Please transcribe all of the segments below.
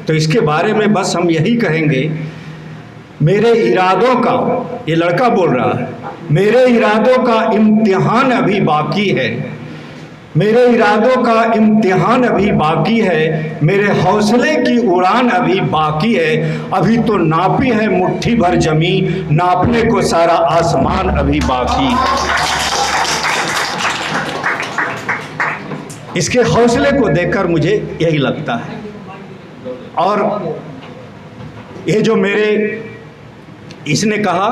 तो इसके बारे में बस हम यही कहेंगे, मेरे इरादों का, ये लड़का बोल रहा है, मेरे इरादों का इम्तिहान अभी बाकी है, मेरे इरादों का इम्तिहान अभी बाकी है, मेरे हौसले की उड़ान अभी बाकी है, अभी तो नापी है मुट्ठी भर जमी, नापने को सारा आसमान अभी बाकी है। इसके हौसले को देखकर मुझे यही लगता है। और ये जो मेरे, इसने कहा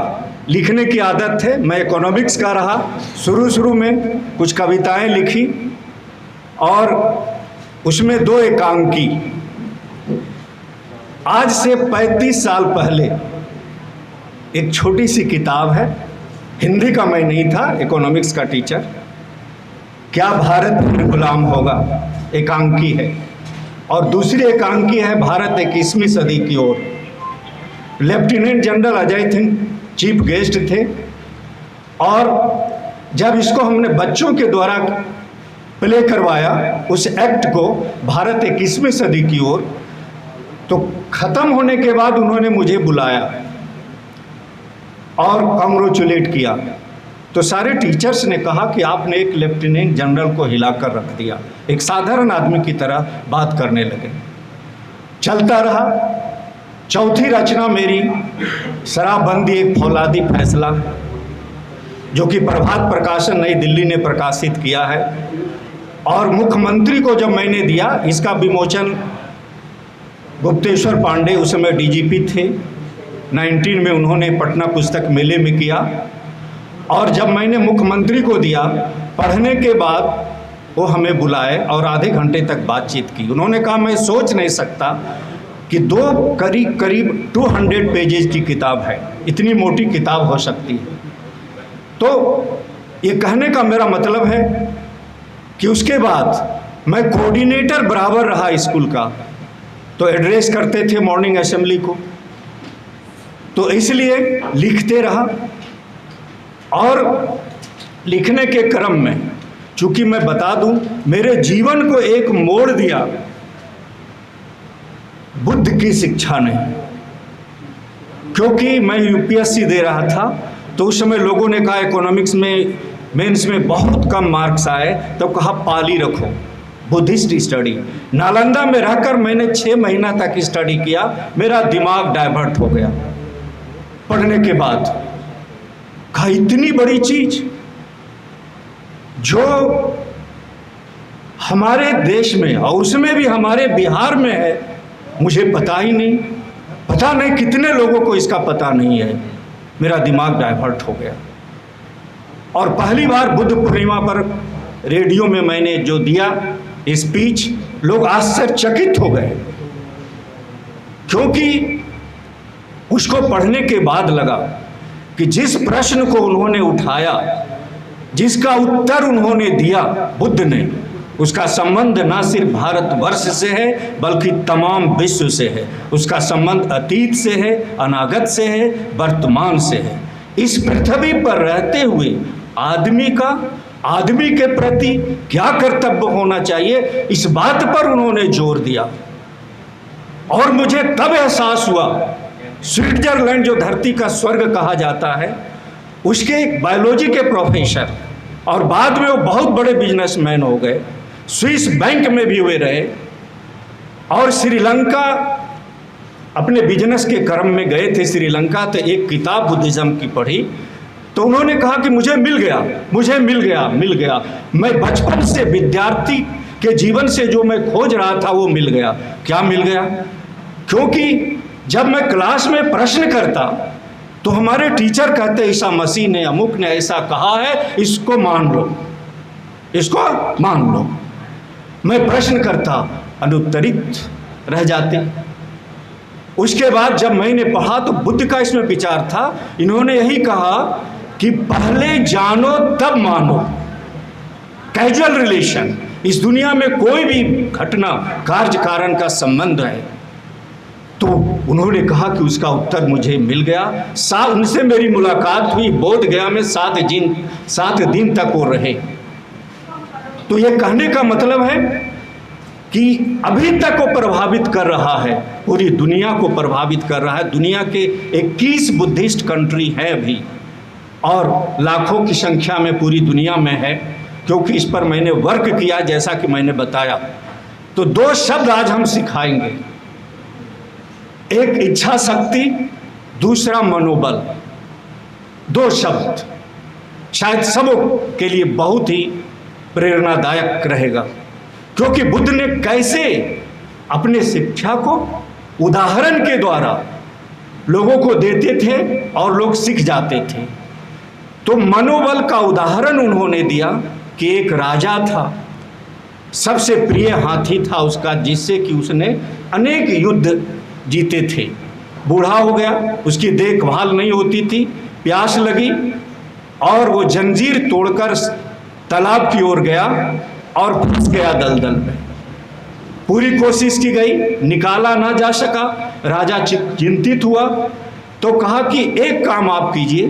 लिखने की आदत है, मैं इकोनॉमिक्स का रहा, शुरू में कुछ कविताएं लिखी और उसमें 2 एकांकी। आज से 35 साल पहले एक छोटी सी किताब है, हिंदी का मैं नहीं था, इकोनॉमिक्स का टीचर, क्या भारत फिर गुलाम होगा, एकांकी है। और दूसरी एकांकी है भारत 21वीं सदी की ओर। Lieutenant general Ajay Singh chief guest थे और जब इसको हमने बच्चों के द्वारा प्ले करवाया उस एक्ट को, भारत 21वीं सदी की ओर, तो ख़त्म होने के बाद उन्होंने मुझे बुलाया और कॉन्ग्रेचुलेट किया। तो सारे टीचर्स ने कहा कि आपने एक लेफ्टिनेंट जनरल को हिलाकर रख दिया, एक साधारण आदमी की तरह बात करने लगे। चलता रहा। चौथी रचना मेरी शराबबंदी एक फौलादी फैसला, जो कि प्रभात प्रकाशन नई दिल्ली ने प्रकाशित किया है। और मुख्यमंत्री को जब मैंने दिया, इसका विमोचन गुप्तेश्वर पांडे उस समय डीजीपी थे, 19 में उन्होंने पटना पुस्तक मेले में किया। और जब मैंने मुख्यमंत्री को दिया, पढ़ने के बाद वो हमें बुलाए और आधे घंटे तक बातचीत की। उन्होंने कहा मैं सोच नहीं सकता कि 2 करीब 200 पेजेस की किताब है, इतनी मोटी किताब हो सकती है। तो ये कहने का मेरा मतलब है कि उसके बाद मैं कोऑर्डिनेटर बराबर रहा स्कूल का, तो एड्रेस करते थे मॉर्निंग असेंबली को, तो इसलिए लिखते रहा। और लिखने के क्रम में, चूंकि मैं बता दूं, मेरे जीवन को एक मोड़ दिया बुद्ध की शिक्षा ने। क्योंकि मैं यूपीएससी दे रहा था, तो उस समय लोगों ने कहा इकोनॉमिक्स में मेंस में बहुत कम मार्क्स आए, तो कहा पाली रखो, बुद्धिस्ट स्टडी। नालंदा में रहकर मैंने 6 महीना तक स्टडी किया, मेरा दिमाग डाइवर्ट हो गया पढ़ने के बाद। कहा इतनी बड़ी चीज जो हमारे देश में और उसमें भी हमारे बिहार में है, मुझे पता ही नहीं, पता नहीं कितने लोगों को इसका पता नहीं है। मेरा दिमाग डाइवर्ट हो गया। और पहली बार बुद्ध पूर्णिमा पर रेडियो में मैंने जो दिया स्पीच, लोग आश्चर्यचकित हो गए, क्योंकि उसको पढ़ने के बाद लगा कि जिस प्रश्न को उन्होंने उठाया, जिसका उत्तर उन्होंने दिया बुद्ध ने, उसका संबंध न सिर्फ भारतवर्ष से है बल्कि तमाम विश्व से है। उसका संबंध अतीत से है, अनागत से है, वर्तमान से है। इस पृथ्वी पर रहते हुए आदमी के प्रति क्या कर्तव्य होना चाहिए, इस बात पर उन्होंने जोर दिया। और मुझे तब एहसास हुआ, स्विट्जरलैंड जो धरती का स्वर्ग कहा जाता है, उसके एक बायोलॉजी के प्रोफेसर और बाद में वो बहुत बड़े बिजनेसमैन हो गए, स्विस बैंक में भी हुए रहे और श्रीलंका अपने बिजनेस के क्रम में गए थे श्रीलंका। तो एक किताब बुद्धिज्म की पढ़ी, तो उन्होंने कहा कि मुझे मिल गया। मैं बचपन से विद्यार्थी के जीवन से जो मैं खोज रहा था वो मिल गया। क्या मिल गया? क्योंकि जब मैं क्लास में प्रश्न करता तो हमारे टीचर कहते ईसा मसीह ने, अमुक ने ऐसा कहा है, इसको मान लो। मैं प्रश्न करता, अनुत्तरित रह जाते। उसके बाद जब मैंने पढ़ा तो बुद्ध का इसमें विचार था, इन्होंने यही कहा कि पहले जानो तब मानो। कैजुअल रिलेशन, इस दुनिया में कोई भी घटना कार्य कारण का संबंध है। तो उन्होंने कहा कि उसका उत्तर मुझे मिल गया। उनसे मेरी मुलाकात हुई बोध गया में 7 दिन तक वो रहे। तो ये कहने का मतलब है कि अभी तक वो प्रभावित कर रहा है, पूरी दुनिया को प्रभावित कर रहा है। दुनिया के 21 बुद्धिस्ट कंट्री है अभी, और लाखों की संख्या में पूरी दुनिया में है, क्योंकि इस पर मैंने वर्क किया जैसा कि मैंने बताया। तो 2 शब्द आज हम सिखाएंगे, एक इच्छा शक्ति, दूसरा मनोबल। 2 शब्द शायद सबों के लिए बहुत ही प्रेरणादायक रहेगा, क्योंकि बुद्ध ने कैसे अपने शिक्षा को उदाहरण के द्वारा लोगों को देते थे और लोग सीख जाते थे। तो मनोबल का उदाहरण उन्होंने दिया कि एक राजा था, सबसे प्रिय हाथी था उसका, जिससे कि उसने अनेक युद्ध जीते थे। बूढ़ा हो गया, उसकी देखभाल नहीं होती थी, प्यास लगी और वो जंजीर तोड़कर तालाब की ओर गया और फंस गया दलदल में। पूरी कोशिश की गई, निकाला ना जा सका। राजा चिंतित हुआ, तो कहा कि एक काम आप कीजिए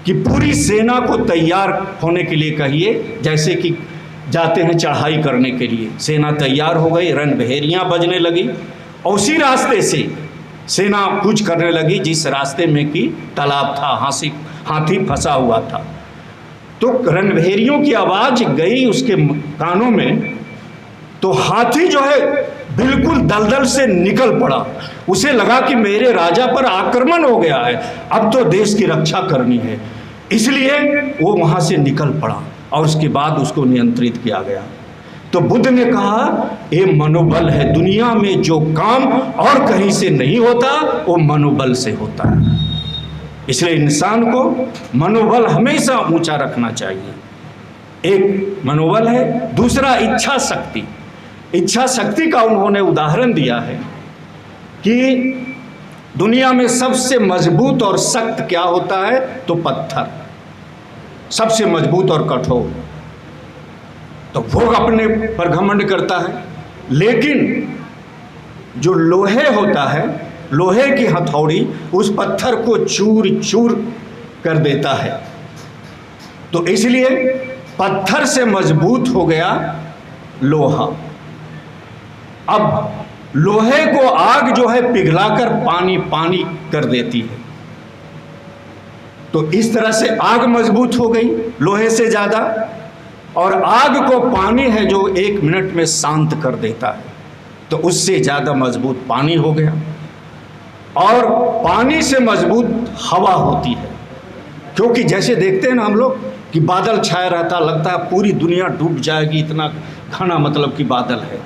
कि पूरी सेना को तैयार होने के लिए कहिए, जैसे कि जाते हैं चढ़ाई करने के लिए। सेना तैयार हो गई, रणभेरियाँ बजने लगी, और उसी रास्ते से सेना कूच करने लगी जिस रास्ते में कि तालाब था, हाथी फंसा हुआ था। तो रणभेरियों की आवाज़ गई उसके कानों में, तो हाथी जो है बिल्कुल दलदल से निकल पड़ा। उसे लगा कि मेरे राजा पर आक्रमण हो गया है, अब तो देश की रक्षा करनी है, इसलिए वो वहाँ से निकल पड़ा और उसके बाद उसको नियंत्रित किया गया। तो बुद्ध ने कहा ये मनोबल है, दुनिया में जो काम और कहीं से नहीं होता वो मनोबल से होता है। इसलिए इंसान को मनोबल हमेशा ऊंचा रखना चाहिए। एक मनोबल है, दूसरा इच्छा शक्ति। इच्छा शक्ति का उन्होंने उदाहरण दिया है कि दुनिया में सबसे मजबूत और सख्त क्या होता है, तो पत्थर सबसे मजबूत और कठोर। तो वो अपने पर घमंड करता है, लेकिन जो लोहे होता है, लोहे की हथौड़ी उस पत्थर को चूर चूर कर देता है। तो इसलिए पत्थर से मजबूत हो गया लोहा। अब लोहे को आग जो है पिघलाकर पानी पानी कर देती है, तो इस तरह से आग मजबूत हो गई लोहे से ज़्यादा। और आग को पानी है जो 1 मिनट में शांत कर देता है, तो उससे ज़्यादा मजबूत पानी हो गया। और पानी से मजबूत हवा होती है, क्योंकि जैसे देखते हैं ना हम लोग कि बादल छाया रहता, लगता है पूरी दुनिया डूब जाएगी, इतना घना मतलब कि बादल है।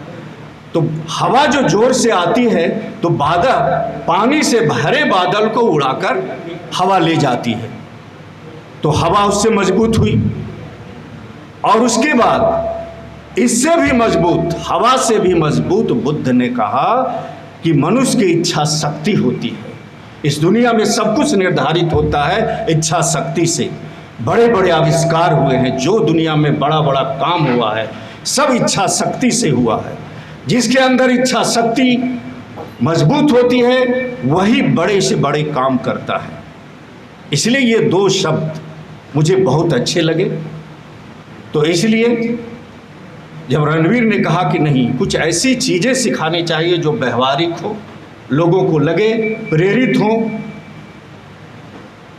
तो हवा जो जोर से आती है तो बादल, पानी से भरे बादल को उड़ाकर हवा ले जाती है, तो हवा उससे मजबूत हुई। और उसके बाद इससे भी मजबूत, हवा से भी मजबूत, बुद्ध ने कहा कि मनुष्य की इच्छा शक्ति होती है। इस दुनिया में सब कुछ निर्धारित होता है इच्छा शक्ति से। बड़े बड़े आविष्कार हुए हैं, जो दुनिया में बड़ा बड़ा काम हुआ है, सब इच्छा शक्ति से हुआ है। जिसके अंदर इच्छा शक्ति मजबूत होती है वही बड़े से बड़े काम करता है। इसलिए ये 2 शब्द मुझे बहुत अच्छे लगे। तो इसलिए जब रणवीर ने कहा कि नहीं, कुछ ऐसी चीज़ें सिखानी चाहिए जो व्यवहारिक हो, लोगों को लगे, प्रेरित हो,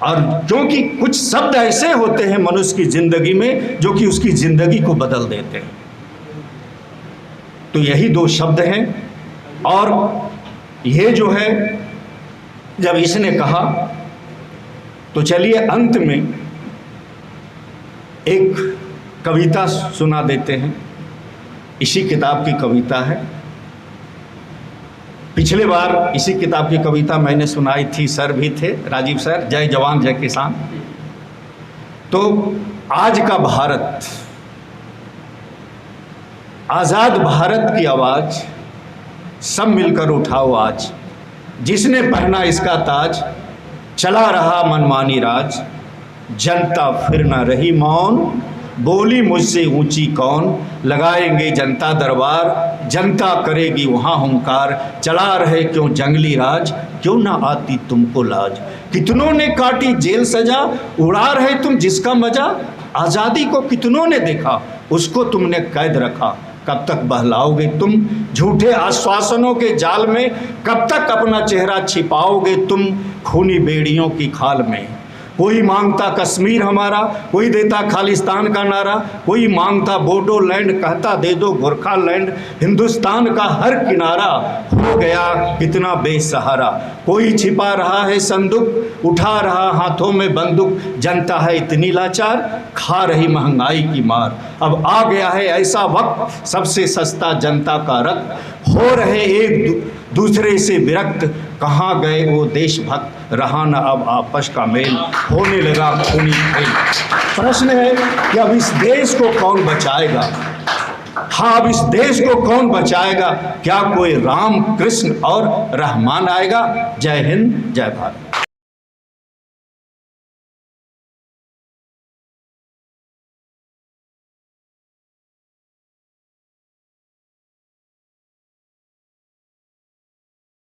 और क्योंकि कुछ शब्द ऐसे होते हैं मनुष्य की ज़िंदगी में जो कि उसकी ज़िंदगी को बदल देते हैं। तो यही 2 शब्द हैं। और ये जो है जब इसने कहा, तो चलिए अंत में एक कविता सुना देते हैं। इसी किताब की कविता है। पिछले बार इसी किताब की कविता मैंने सुनाई थी, सर भी थे, राजीव सर, जय जवान जय किसान। तो आज का भारत, आज़ाद भारत की आवाज़ सब मिलकर उठाओ आज, जिसने पहना इसका ताज, चला रहा मनमानी राज, जनता फिर न रही मौन, बोली मुझसे ऊंची कौन, लगाएंगे जनता दरबार, जनता करेगी वहाँ हुंकार, चला रहे क्यों जंगली राज, क्यों ना आती तुमको लाज, कितनों ने काटी जेल सजा, उड़ा रहे तुम जिसका मजा, आज़ादी को कितनों ने देखा, उसको तुमने कैद रखा, कब तक बहलाओगे तुम, झूठे आश्वासनों के जाल में कब तक अपना चेहरा छिपाओगे तुम, खूनी बेड़ियों की खाल में। कोई मांगता कश्मीर हमारा, कोई देता खालिस्तान का नारा, कोई मांगता बोडो लैंड, कहता दे दो गोरखा लैंड। हिंदुस्तान का हर किनारा हो गया कितना बेसहारा। कोई छिपा रहा है संदूक, उठा रहा हाथों में बंदूक। जनता है इतनी लाचार, खा रही महंगाई की मार। अब आ गया है ऐसा वक्त, सबसे सस्ता जनता का रक्त। हो रहे एक दूसरे से विरक्त, कहाँ गए वो देशभक्त। रहा न अब आपस का मेल, होने लगा खूनी खेल। प्रश्न है कि अब इस देश को कौन बचाएगा? हाँ, अब इस देश को कौन बचाएगा? क्या कोई राम कृष्ण और रहमान आएगा? जय हिंद, जय भारत।